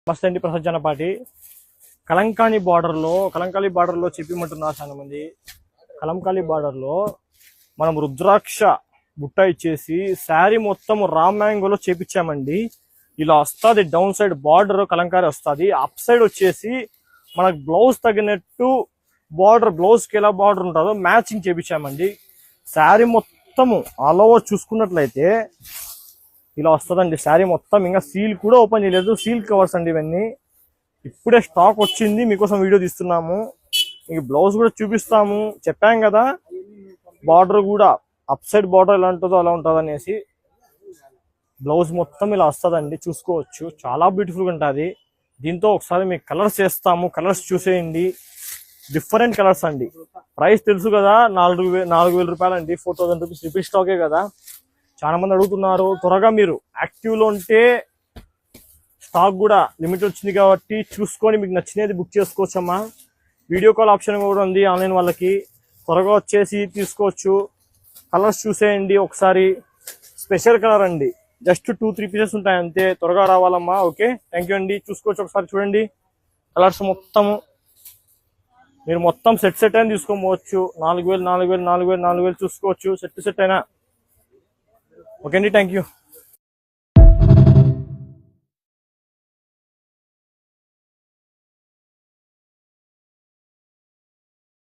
మస్త్ అండి ప్రసాద్ జనపాటి కలంకాణి బార్డర్ లో చెప్పిమంటున్నారు చాలా మంది. కలంకాణి బార్డర్ లో మనం రుద్రాక్ష బుట్ట ఇచ్చేసి శారీ మొత్తం రామ్ మ్యాంగోలో చేపించామండి. ఇలా వస్తుంది డౌన్ సైడ్ బార్డర్ కలంకారీ వస్తుంది. అప్ సైడ్ వచ్చేసి మనకు బ్లౌజ్ తగినట్టు బార్డర్, బ్లౌజ్ కి ఎలా బార్డర్ ఉంటుందో మ్యాచింగ్ చేపించామండి. శారీ మొత్తము ఆల్ ఓవర్ చూసుకున్నట్లయితే ఇలా వస్తుందండి శారీ మొత్తం. ఇంకా సీల్ కూడా ఓపెన్ చేయలేదు, సీల్ కవర్స్ అండి ఇవన్నీ. ఇప్పుడే స్టాక్ వచ్చింది, మీకోసం వీడియో తీస్తున్నాము. మీకు బ్లౌజ్ కూడా చూపిస్తాము. చెప్పాం కదా బార్డర్ కూడా అప్ సైడ్ బార్డర్ ఎలా ఉంటుందో అలా ఉంటుంది అనేసి. బ్లౌజ్ మొత్తం ఇలా వస్తుందండి, చూసుకోవచ్చు. చాలా బ్యూటిఫుల్గా ఉంటుంది. దీంతో ఒకసారి మీకు కలర్స్ చేస్తాము, కలర్స్ చూసేయండి. డిఫరెంట్ కలర్స్ అండి. ప్రైస్ తెలుసు కదా, 4,000 రూపాయలు అండి. 4,000 రూపీస్ రిపీట్ స్టాకే కదా. చాలా మంది అడుగుతున్నారు. త్వరగా మీరు యాక్టివ్ లో ఉంటే స్టాక్ కూడా లిమిట్ వచ్చింది కాబట్టి చూసుకొని మీకు నచ్చినది బుక్ చేసుకోవచ్చమ్మా. వీడియో కాల్ ఆప్షన్ కూడా ఉంది ఆన్లైన్ వాళ్ళకి. త్వరగా వచ్చేసి తీసుకోవచ్చు. కలర్స్ చూసేయండి ఒకసారి. స్పెషల్ కలర్ అండి, జస్ట్ 2-3 పీసెస్ ఉంటాయి అంతే. త్వరగా రావాలమ్మా. ఓకే, థ్యాంక్ యూ అండి. చూసుకోవచ్చు ఒకసారి, చూడండి కలర్స్ మొత్తము. మీరు మొత్తం సెట్ అయినా తీసుకోవచ్చు. 4,000 చూసుకోవచ్చు. సెట్ అయినా. ఓకే అండి, థ్యాంక్ యూ.